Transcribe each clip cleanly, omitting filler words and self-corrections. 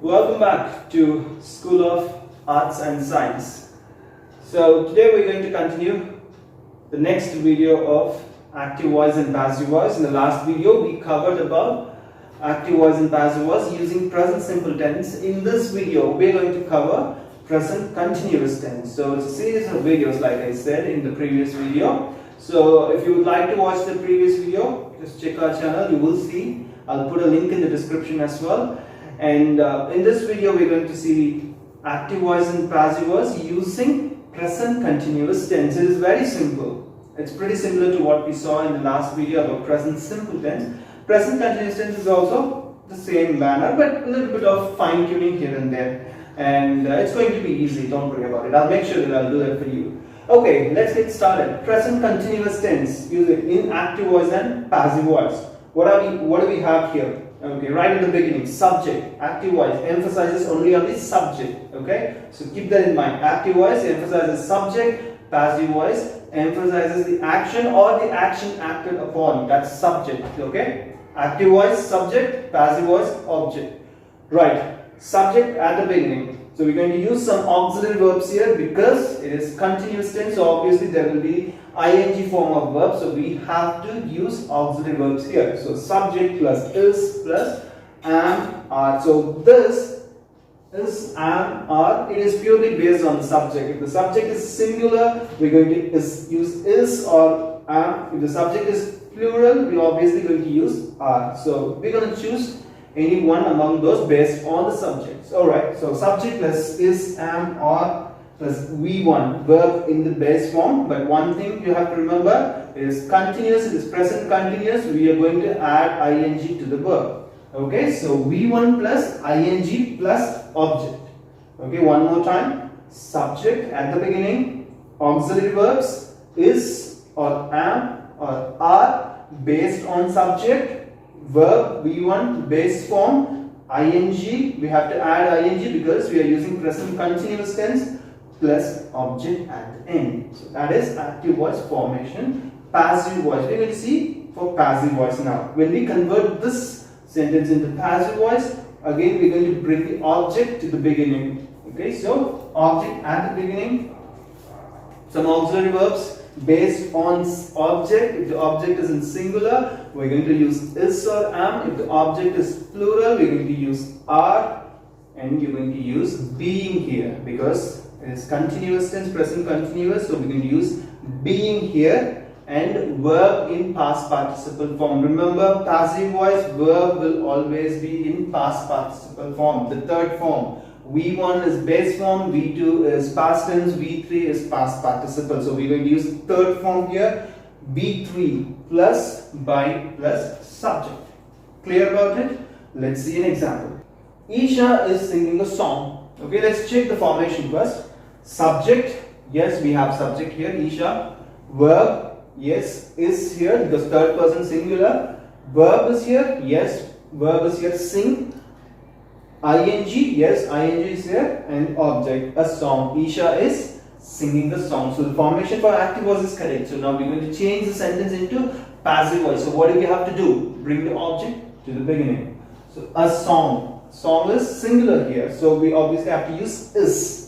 Welcome back to School of Arts and Science. So today we're going to continue the next video of active voice and passive voice. In the last video we covered about active voice and passive voice using present simple tense. In this video we're going to cover present continuous tense. So it's a series of videos like I said in the previous video. So if you would like to watch the previous video, just check our channel, you will see. I'll put a link in the description as well. And in this video we're going to see active voice and passive voice using present continuous tense. It is very simple. It's pretty similar to what we saw in the last video about present simple tense. Present continuous tense is also the same manner, but a little bit of fine tuning here and there. And it's going to be easy, don't worry about it. I'll make sure that I'll do that for you. Okay, let's get started. Present continuous tense using in active voice and passive voice. What do we have here? Okay, right at the beginning, subject, active voice emphasizes only on the subject. Okay, so keep that in mind. Active voice emphasizes subject, passive voice emphasizes the action or the action acted upon. That's subject. Okay, active voice, subject, passive voice, object. Right, subject at the beginning. So we're going to use some auxiliary verbs here because it is continuous tense. So obviously there will be ing form of verb. So we have to use auxiliary verbs here. So subject plus is plus am, are. So this is, am, are. It is purely based on the subject. If the subject is singular, we're going to use is or am. If the subject is plural, we're obviously going to use are. So we're going to choose any one among those based on the subjects. Alright, so subject plus is, am, or plus V1, verb in the base form. But one thing you have to remember is continuous, it is present continuous. We are going to add ing to the verb. Okay, so V1 plus ing plus object. Okay, one more time. Subject at the beginning, auxiliary verbs is or am or are based on subject. Verb V1 base form, ing, we have to add ing because we are using present continuous tense plus object at the end. So that is active voice formation. Passive voice, we're going to see for passive voice now. When we convert this sentence into passive voice, again we're going to bring the object to the beginning. Okay, so object at the beginning, some auxiliary verbs based on object. If the object is in singular, we're going to use is or am. If the object is plural, we're going to use are, and you're going to use being here because it is continuous tense, present continuous. So we're going to use being here and verb in past participle form. Remember, passive voice verb will always be in past participle form, the third form. V1 is base form, V2 is past tense, V3 is past participle. So we're going to use third form here, V3 plus by plus subject. Clear about it? Let's see an example. Isha is singing a song. Okay, let's check the formation first. Subject, yes, we have subject here, Isha. Verb, yes, is here because third person singular. Verb is here, yes, verb is here, sing. ing, yes, ing is here, and object, a song. Isha is singing the song. So the formation for active voice is correct. So now we're going to change the sentence into passive voice. So what do we have to do? Bring the object to the beginning. So a song. Song is singular here. So we obviously have to use is.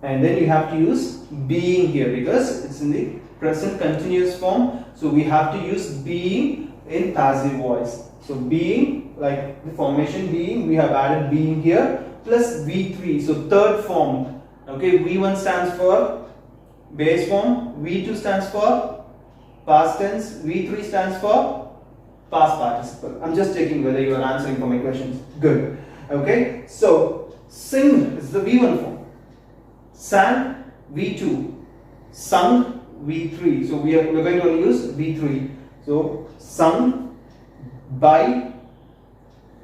And then you have to use being here because it's in the present continuous form. So we have to use being in passive voice. So being, like the formation being, we have added being here plus V3. So third form. Okay, V1 stands for base form, V2 stands for past tense, V3 stands for past participle. I'm just checking whether you are answering for my questions. Good. Okay, so sing is the V1 form. Sang, V2. Sung, V3. So we're going to use V3. So sung by,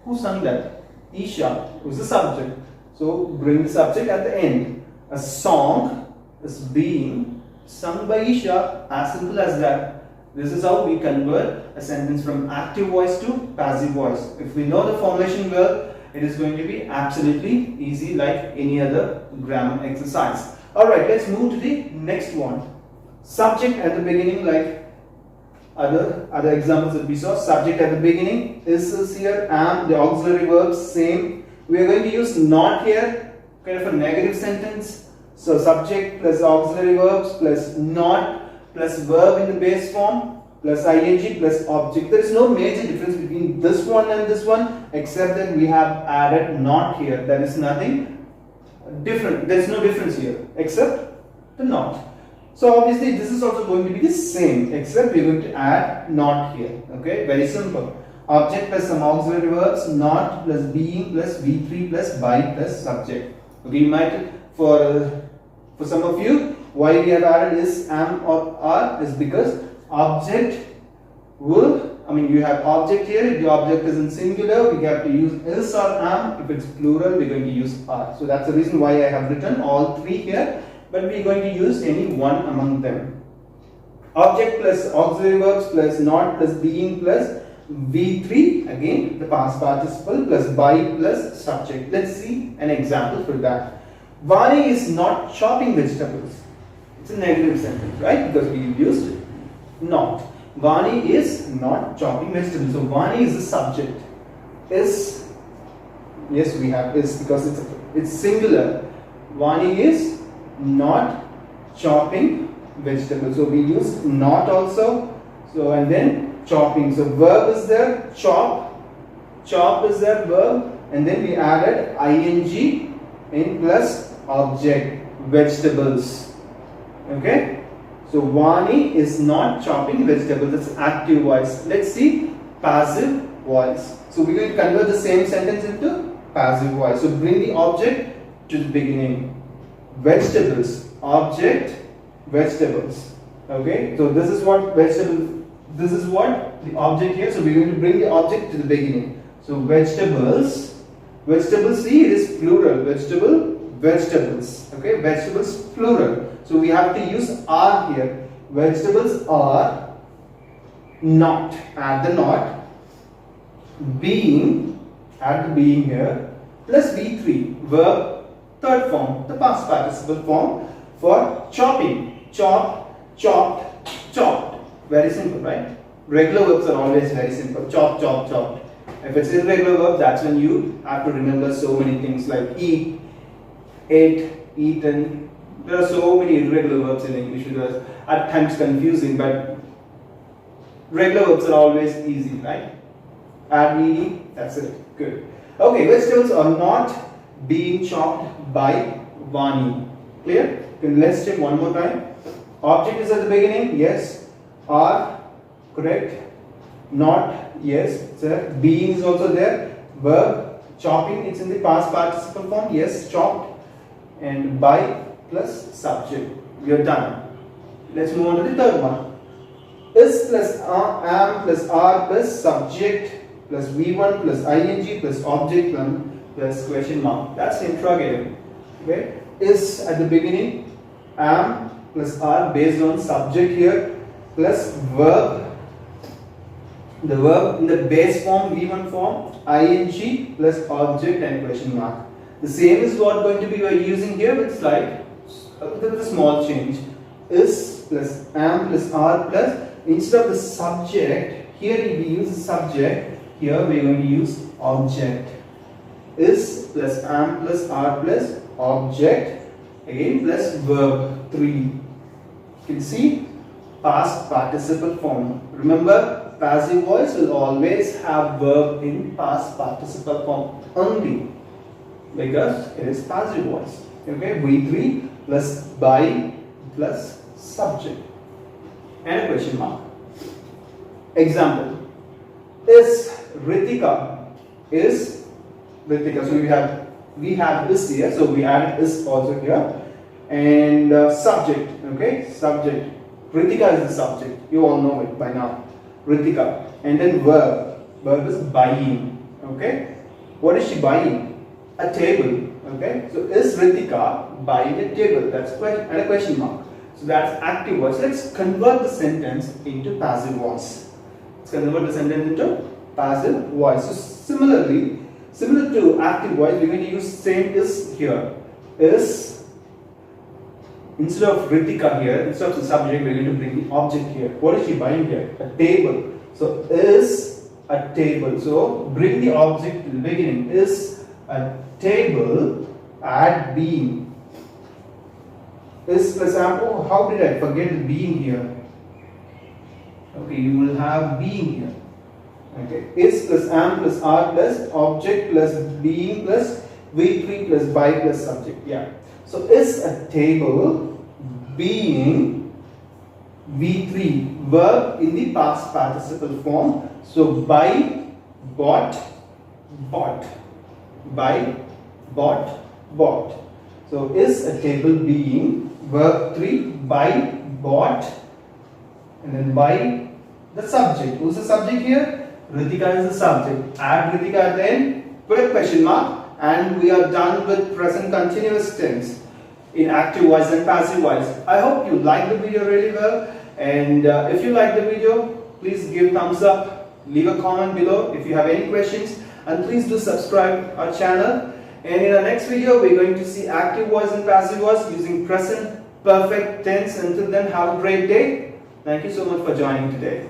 who sung that? Isha, who's the subject. So bring the subject at the end. A song is being sung by Isha, as simple as that. This is how we convert a sentence from active voice to passive voice. If we know the formation well, it is going to be absolutely easy like any other grammar exercise. Alright, let's move to the next one. Subject at the beginning, like other examples that we saw. Subject at the beginning is here, am, the auxiliary verbs same, We are going to use not here, kind of a negative sentence. So subject plus auxiliary verbs plus not plus verb in the base form plus ing plus object. There is no major difference between this one and this one, except that we have added not here. There is nothing different. There is no difference here except the not. So obviously this is also going to be the same, except we are going to add not here. Okay, very simple. Object plus some auxiliary verbs, not plus being plus V3 plus by plus subject. Okay, you might, for some of you, why we have added is, am or are is because object will, you have object here. If the object is in singular, we have to use is or am. If it's plural, we're going to use are. So that's the reason why I have written all three here, but we're going to use any one among them. Object plus auxiliary verbs plus not plus being plus V3, again the past participle plus by plus subject. Let's see an example for that. Vani is not chopping vegetables. It's a negative sentence, right? Because we used not. Vani is not chopping vegetables. So Vani is the subject. Is, yes, we have is because it's singular. Vani is not chopping vegetables. So we use not also. So and then chopping. So verb is there, chop. Chop is there, verb, and then we added ing in plus object, vegetables. Okay. So Vani is not chopping vegetables. That's active voice. Let's see passive voice. So we're going to convert the same sentence into passive voice. So bring the object to the beginning. Vegetables. Object. Vegetables. Okay. So this is what vegetable. This is what the object here. So we're going to bring the object to the beginning. So vegetables. Vegetables. See, it is plural. Vegetable. Vegetables. Okay. Vegetables plural. So we have to use are here. Vegetables are not. Add the not. Being. Add the being here. Plus V3. Verb. Third form. The past participle form for chopping. Chop. Chopped. Chopped. Very simple, right? Regular verbs are always very simple. Chop, chop, chopped. If it's irregular verb, that's when you have to remember so many things like eat, ate, eaten. There are so many irregular verbs in English, which are at times confusing, but regular verbs are always easy, right? Add eating, that's it. Good. Okay, vegetables are not being chopped by Vani. Clear? Okay, let's check one more time. Object is at the beginning, yes. Are, correct. Not, yes. Sir. Being is also there. Verb, chopping, it's in the past participle form, yes. Chopped. And by plus subject. We are done. Let's move on to the third one. Is plus am plus are plus subject plus V1 plus ing plus object plus question mark. That's the interrogative. Okay. Is at the beginning, am plus are based on subject here plus verb. The verb in the base form, V1 form, ing plus object and question mark. The same is what going to be we are using here with like with a small change. Is plus am plus are plus, instead of the subject, here we use the subject, here we are going to use object. Is plus am plus are plus object, again plus verb 3. You can see past participle form. Remember, passive voice will always have verb in past participle form only because it is passive voice. Okay, V3 plus by plus subject and a question mark. Example. Is Ritika. Is Ritika. So we have is here, so we add is also here. And subject. Okay, subject. Ritika is the subject. You all know it by now. Ritika. And then verb. Verb is buying. Okay. What is she buying? A table. Okay. So is Ritika buying a table? That's question and a question mark. So that's active voice. Let's convert the sentence into passive voice. Let's convert the sentence into passive voice. So similarly, similar to active voice, we're going to use same is here. Is, instead of Ritika here, instead of the subject, we're going to bring the object here. What is she buying here? A table. So is a table. So bring the object to the beginning. Is A table, add being. Is plus am. Oh, how did I forget being here? Okay, you will have being here. Okay, is plus am plus are plus object plus being plus V3 plus by plus subject. Yeah. So is a table, being V3, verb in the past participle form. So buy, bought, bought. Buy, bought, bought. So is a table being verb 3, buy, bought, and then by the subject. Who's the subject here? Ritika is the subject. Add Ritika at the end, put a question mark, and we are done with present continuous tense in active voice and passive voice. I hope you like the video really well, and if you like the video, please give thumbs up, leave a comment below if you have any questions, and please do subscribe our channel. And in our next video, we're going to see active voice and passive voice using present perfect tense. Until then, have a great day. Thank you so much for joining today.